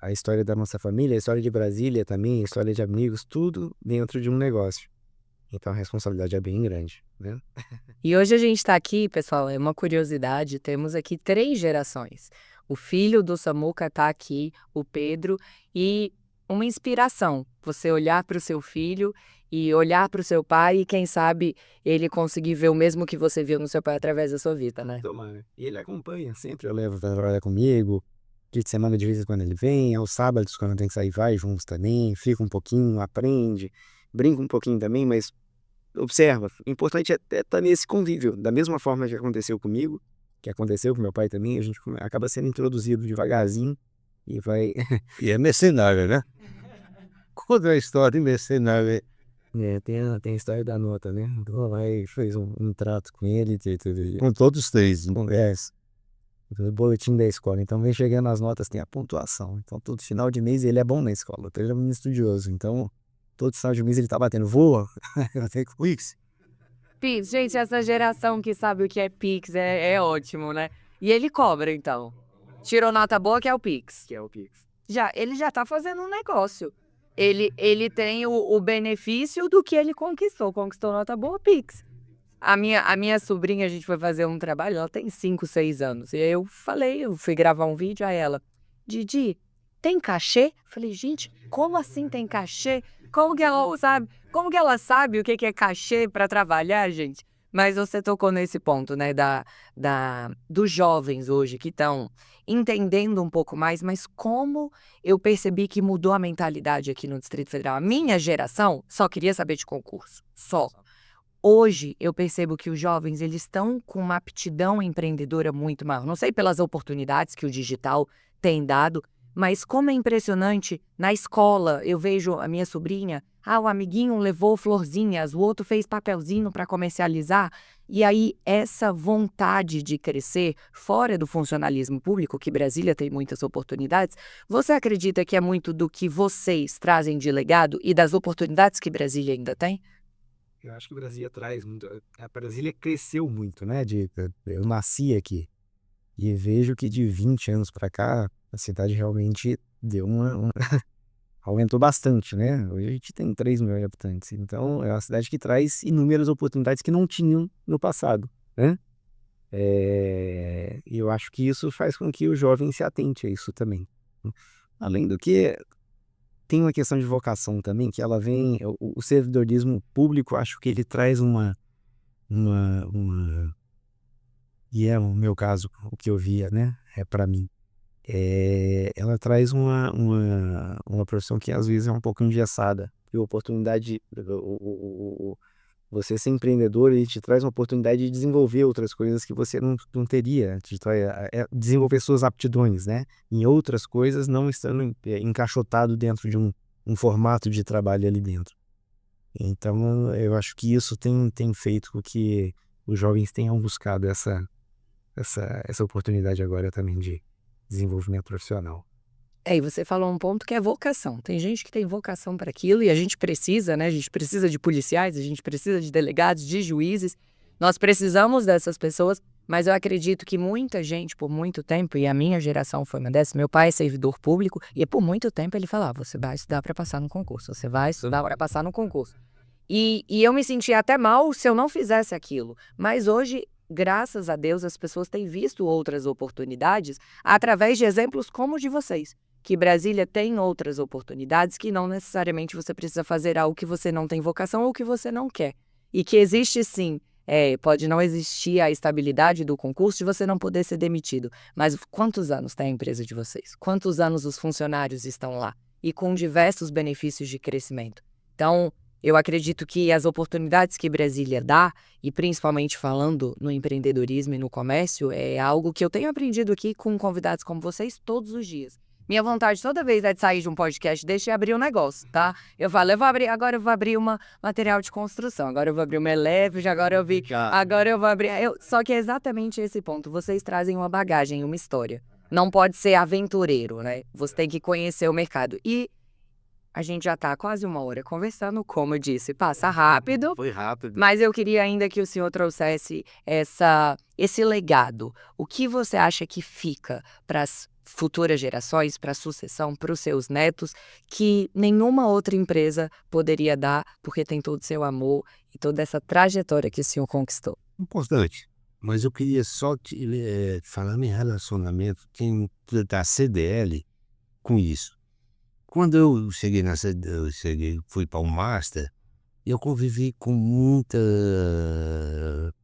a história da nossa família, a história de Brasília também, a história de amigos, tudo dentro de um negócio. Então a responsabilidade é bem grande, né?
E hoje a gente está aqui, pessoal, é uma curiosidade, temos aqui 3 gerações. O filho do Samuca está aqui, o Pedro, e uma inspiração, você olhar para o seu filho e olhar para o seu pai e quem sabe ele conseguir ver o mesmo que você viu no seu pai através da sua vida, né?
Tomara. E ele acompanha sempre, eu levo pra trabalhar comigo, dia de semana de vez em quando ele vem, aos sábados quando tem que sair vai juntos também, fica um pouquinho, aprende, brinca um pouquinho também, mas observa. O importante é até estar nesse convívio, da mesma forma que aconteceu comigo, que aconteceu com meu pai também, a gente acaba sendo introduzido devagarzinho e vai.
E é mercenário, né? Conta a história de mercenário.
Tem a história da nota, né? Então vai, fez um trato com ele,
Com todos os 3.
conversa, o boletim da escola. Então vem chegando as notas, tem a pontuação. Então todo final de mês ele é bom na escola, então ele é um menino estudioso. Então todo final de mês ele tá batendo, voa, eu tenho que Pix.
Pix, gente, essa geração que sabe o que é Pix é ótimo, né? E ele cobra, então. Tirou nota boa, que é o Pix.
Que é o Pix.
Ele já tá fazendo um negócio. Ele tem o benefício do que ele conquistou nota boa, Pix. A minha sobrinha, a gente foi fazer um trabalho, ela tem 5, 6 anos. E aí eu fui gravar um vídeo a ela. Didi, tem cachê? Falei, gente, como assim tem cachê? Como que ela sabe o que é cachê para trabalhar, gente? Mas você tocou nesse ponto, né, dos jovens hoje que estão entendendo um pouco mais, mas como eu percebi que mudou a mentalidade aqui no Distrito Federal. A minha geração só queria saber de concurso, só. Hoje eu percebo que os jovens eles estão com uma aptidão empreendedora muito maior. Não sei pelas oportunidades que o digital tem dado, mas como é impressionante, na escola eu vejo a minha sobrinha Ah, o amiguinho levou florzinhas, o outro fez papelzinho para comercializar. E aí, essa vontade de crescer fora do funcionalismo público, que Brasília tem muitas oportunidades, você acredita que é muito do que vocês trazem de legado e das oportunidades que Brasília ainda tem?
Eu acho que Brasília traz muito. A Brasília cresceu muito, né? Eu nasci aqui e vejo que de 20 anos para cá a cidade realmente deu aumentou bastante, né? Hoje a gente tem 3 milhões de habitantes. Então é uma cidade que traz inúmeras oportunidades que não tinham no passado, né? E eu acho que isso faz com que o jovem se atente a isso também. Além do que, tem uma questão de vocação também, que ela vem. O servidorismo público, acho que ele traz uma. E é o meu caso, o que eu via, né? É para mim. Ela traz uma profissão que às vezes é um pouco engessada. E a oportunidade. Você ser empreendedor, ele te traz uma oportunidade de desenvolver outras coisas que você não teria. Desenvolver suas aptidões, né? Em outras coisas, não estando encaixotado dentro de um formato de trabalho ali dentro. Então, eu acho que isso tem feito com que os jovens tenham buscado essa oportunidade agora também de desenvolvimento profissional.
E você falou um ponto que é vocação. Tem gente que tem vocação para aquilo e a gente precisa, né? A gente precisa de policiais, a gente precisa de delegados, de juízes. Nós precisamos dessas pessoas, mas eu acredito que muita gente, por muito tempo, e a minha geração foi uma dessas, meu pai é servidor público, e por muito tempo ele falava, você vai estudar para passar no concurso, você vai estudar para passar no concurso. E eu me sentia até mal se eu não fizesse aquilo. Mas hoje, graças a Deus, as pessoas têm visto outras oportunidades através de exemplos como o de vocês. Que Brasília tem outras oportunidades que não necessariamente você precisa fazer algo que você não tem vocação ou que você não quer. E que existe sim, pode não existir a estabilidade do concurso de você não poder ser demitido. Mas quantos anos tem a empresa de vocês? Quantos anos os funcionários estão lá? E com diversos benefícios de crescimento. Então, eu acredito que as oportunidades que Brasília dá, e principalmente falando no empreendedorismo e no comércio, é algo que eu tenho aprendido aqui com convidados como vocês todos os dias. Minha vontade toda vez é de sair de um podcast, deixa eu abrir um negócio, tá? Eu falo, agora eu vou abrir uma material de construção, agora eu vou abrir uma Eleve, agora eu vou abrir... Só que é exatamente esse ponto, vocês trazem uma bagagem, uma história. Não pode ser aventureiro, né? Você tem que conhecer o mercado. E a gente já tá quase 1 hora conversando, como eu disse, passa rápido.
Foi rápido.
Mas eu queria ainda que o senhor trouxesse esse legado. O que você acha que fica para as futuras gerações, para a sucessão, para os seus netos, que nenhuma outra empresa poderia dar, porque tem todo o seu amor e toda essa trajetória que o senhor conquistou?
Importante. Mas eu queria só falar em relacionamento da CDL com isso. Quando eu cheguei fui para o Master, eu convivi com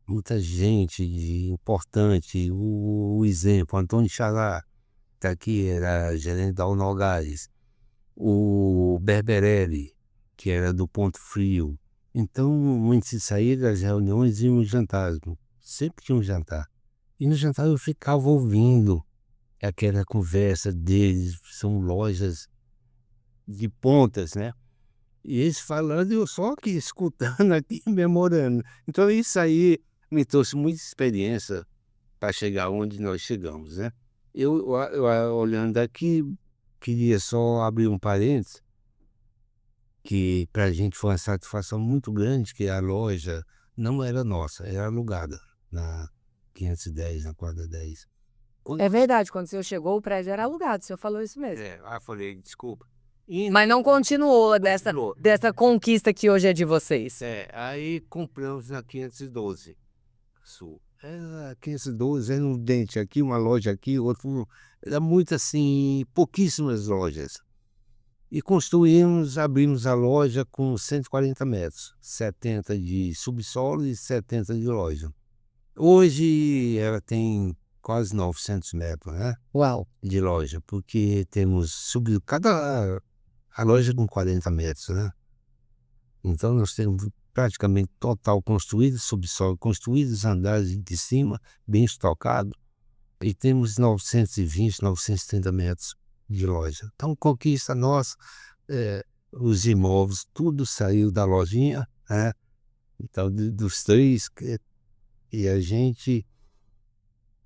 muita gente importante. O exemplo, Antônio Xará, que aqui era gerente da Unalgares, o Berberelli, que era do Ponto Frio. Então, antes de sair das reuniões, íamos jantar. Sempre tinha um jantar. E no jantar eu ficava ouvindo aquela conversa deles. São lojas de pontas, né? E eles falando, eu só aqui escutando, aqui memorando. Então isso aí me trouxe muita experiência para chegar onde nós chegamos, né? Eu olhando aqui, queria só abrir um parênteses, que para a gente foi uma satisfação muito grande, que a loja não era nossa, era alugada na 510, na quadra 10.
É verdade, quando o senhor chegou, o prédio era alugado, o senhor falou isso mesmo.
Falei, desculpa.
Mas não continuou dessa conquista que hoje é de vocês.
Aí compramos na 512 Sul. Era 512, era um dente aqui, uma loja aqui, outro. Era muito assim, pouquíssimas lojas. E abrimos a loja com 140 metros, 70 de subsolo e 70 de loja. Hoje ela tem quase 900 metros, né?
Uau!
De loja, porque temos subido a loja com 40 metros, né? Então nós temos praticamente total construído, subsolo construído, os andares de cima bem estocado, e temos 920, 930 metros de loja. Então conquista nossa, os imóveis, tudo saiu da lojinha, né? Então, dos três, e a gente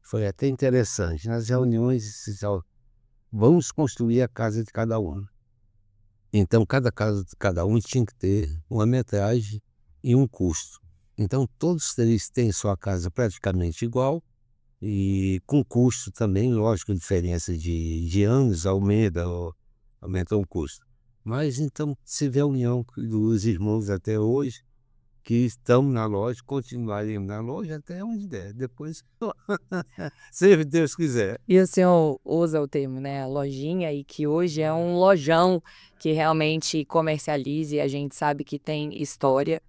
foi até interessante. Nas reuniões, vamos construir a casa de cada um. Então, cada casa de cada um tinha que ter uma metragem e um custo. Então, todos os três têm sua casa praticamente igual e com custo também, lógico, a diferença de anos aumenta o custo. Mas, então, se vê a união dos irmãos até hoje, que estão na loja, continuarem na loja até onde der. Depois, se Deus quiser.
E o senhor usa o termo, né, lojinha, e que hoje é um lojão que realmente comercializa e a gente sabe que tem história.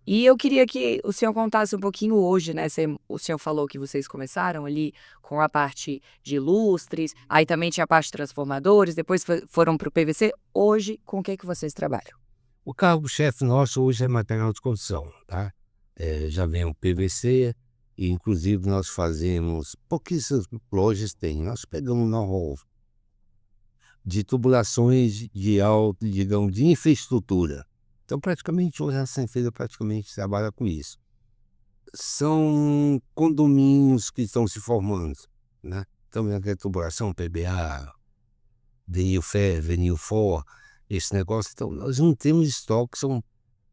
E eu queria que o senhor contasse um pouquinho hoje, né? O senhor falou que vocês começaram ali com a parte de lustres, aí também tinha a parte de transformadores, depois foram para o PVC. Hoje, com o que vocês trabalham?
O cargo-chefe nosso hoje é material de construção, tá? Já vem o PVC, e inclusive nós fazemos, pouquíssimas lojas têm, nós pegamos know-how de tubulações digamos, de infraestrutura. Então, praticamente, hoje a Sanfeira praticamente trabalha com isso. São condomínios que estão se formando, né? Então, a tubulação, PBA, VNIL-FE, VNIL-FOR, esse negócio. Então, nós não temos estoque, são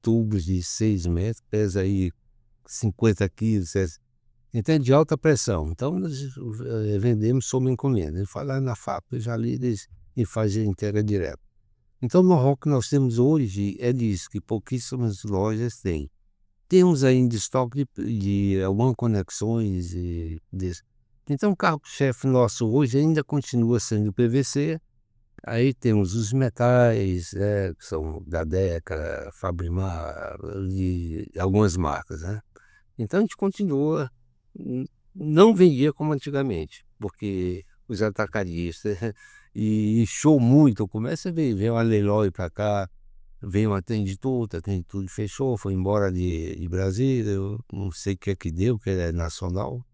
tubos de 6 metros, pesa aí 50 quilos, então é de alta pressão. Então, nós vendemos sob encomenda. Ele vai lá na fábrica, já lides e faz a entrega direta. Então, o know-how que nós temos hoje é disso, que pouquíssimas lojas têm. Temos ainda estoque de algumas conexões desse. Então, o carro-chefe nosso hoje ainda continua sendo o PVC. Aí temos os metais, que são da Deca, Fabrimar, de algumas marcas, né? Então, a gente continua, não vendia como antigamente, porque os atacadistas e inchou muito. Começa a ver, vem uma Leilói para cá, veio atende tudo, fechou, foi embora de Brasília, eu não sei o que é que deu, porque é nacional.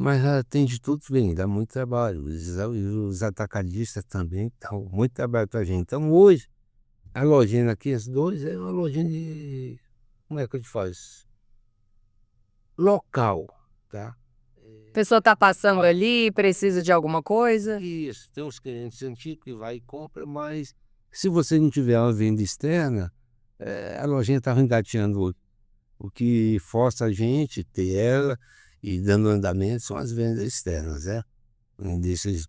Mas atende tudo bem, dá muito trabalho. Os atacadistas também dão muito trabalho para a gente. Então hoje, a lojinha aqui, as dois, é uma lojinha de. Como é que a gente faz? Local, tá?
A pessoa está passando ali, precisa de alguma coisa.
Isso, tem uns clientes antigos que vai e compra, mas se você não tiver uma venda externa, a lojinha está engateando. O que força a gente ter ela e dando andamento são as vendas externas, né?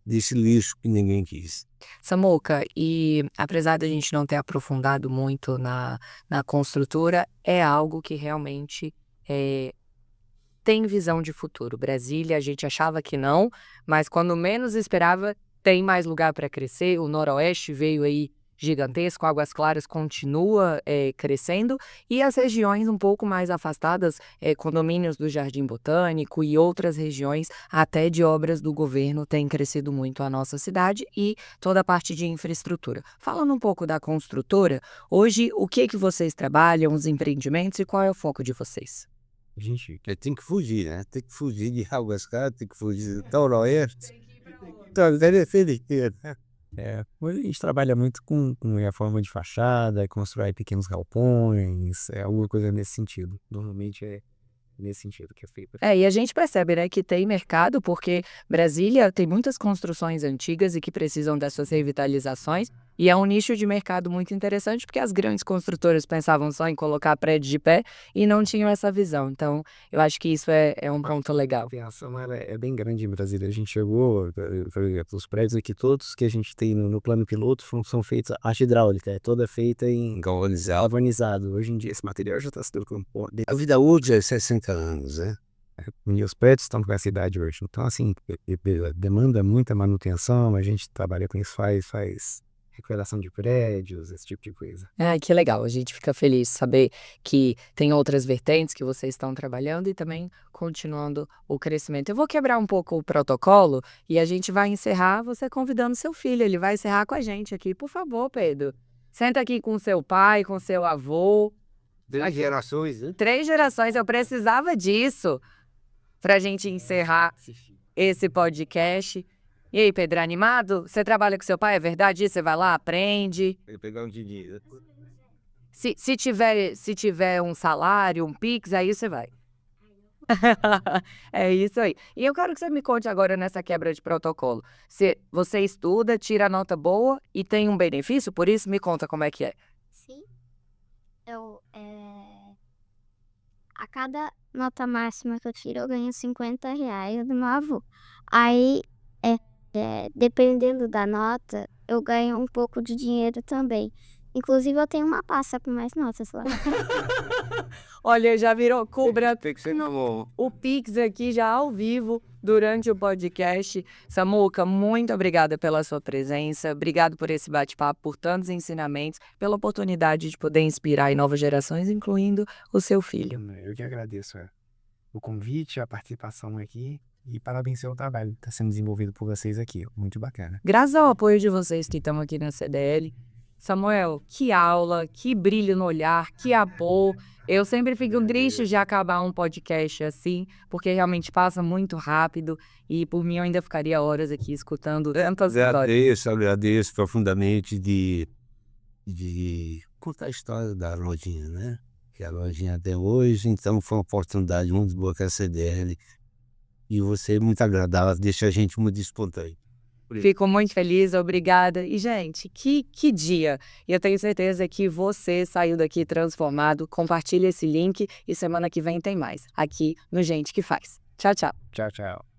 Desse lixo que ninguém quis.
Samuca, e apesar da gente não ter aprofundado muito na construtora, é algo que realmente tem visão de futuro. Brasília, a gente achava que não, mas quando menos esperava, tem mais lugar para crescer. O Noroeste veio aí gigantesco, Águas Claras continua crescendo, e as regiões um pouco mais afastadas, condomínios do Jardim Botânico e outras regiões, até de obras do governo, têm crescido muito a nossa cidade e toda a parte de infraestrutura. Falando um pouco da construtora, hoje o que vocês trabalham, os empreendimentos e qual é o foco de vocês?
A gente
Tem que fugir, né? Tem que fugir de Águas Claras, tem que fugir do Noroeste. Então,
hoje a gente trabalha muito com reforma de fachada, constrói pequenos galpões, alguma coisa nesse sentido. Normalmente é nesse sentido que é feito.
E a gente percebe, né, que tem mercado, porque Brasília tem muitas construções antigas e que precisam dessas revitalizações, e é um nicho de mercado muito interessante, porque as grandes construtoras pensavam só em colocar prédio de pé e não tinham essa visão. Então, eu acho que isso é um ponto legal.
A ação é bem grande em Brasília. A gente chegou, por exemplo, os prédios aqui todos que a gente tem no plano piloto são feitos, a arte hidráulica é toda feita em galvanizado. Hoje em dia esse material já está se trocando.
A vida útil é 60 anos, né?
E os prédios estão com essa idade hoje. Então, assim, demanda muita manutenção, a gente trabalha com isso, faz recuperação de prédios, esse tipo de coisa.
Que legal, a gente fica feliz de saber que tem outras vertentes que vocês estão trabalhando e também continuando o crescimento. Eu vou quebrar um pouco o protocolo e a gente vai encerrar você convidando seu filho, ele vai encerrar com a gente aqui. Por favor, Pedro, senta aqui com seu pai, com seu avô.
3 gerações, né?
3 gerações, eu precisava disso para a gente encerrar esse podcast. E aí, Pedro, animado? Você trabalha com seu pai, é verdade? Você vai lá, aprende.
Ele pegar um dinheiro.
Se tiver um salário, um Pix, aí você vai. É isso aí. E eu quero que você me conte agora nessa quebra de protocolo. Você estuda, tira nota boa e tem um benefício, por isso me conta como é que é.
Sim. A cada nota máxima que eu tiro, eu ganho R$ 50 do meu avô. Aí, dependendo da nota, eu ganho um pouco de dinheiro também. Inclusive, eu tenho uma pasta com mais notas lá.
Olha, já virou cobra
Tem que ser bom.
o Pix aqui já ao vivo durante o podcast. Samuca, muito obrigada pela sua presença, obrigado por esse bate-papo, por tantos ensinamentos, pela oportunidade de poder inspirar aí novas gerações, incluindo o seu filho.
Eu que agradeço o convite, a participação aqui e parabéns pelo trabalho que está sendo desenvolvido por vocês aqui. Muito bacana.
Graças ao apoio de vocês que estão aqui na CDL. Samuel, que aula, que brilho no olhar, que amor. Eu sempre fico triste de acabar um podcast assim, porque realmente passa muito rápido e por mim eu ainda ficaria horas aqui escutando tantas histórias.
Agradeço profundamente de contar a história da lojinha, né? Que a lojinha até hoje, então foi uma oportunidade muito boa com a CDL. E você é muito agradável, deixa a gente muito espontâneo.
Fico muito feliz, obrigada. E, gente, que dia! E eu tenho certeza que você saiu daqui transformado. Compartilha esse link e semana que vem tem mais, aqui no Gente que Faz. Tchau, tchau.
Tchau, tchau.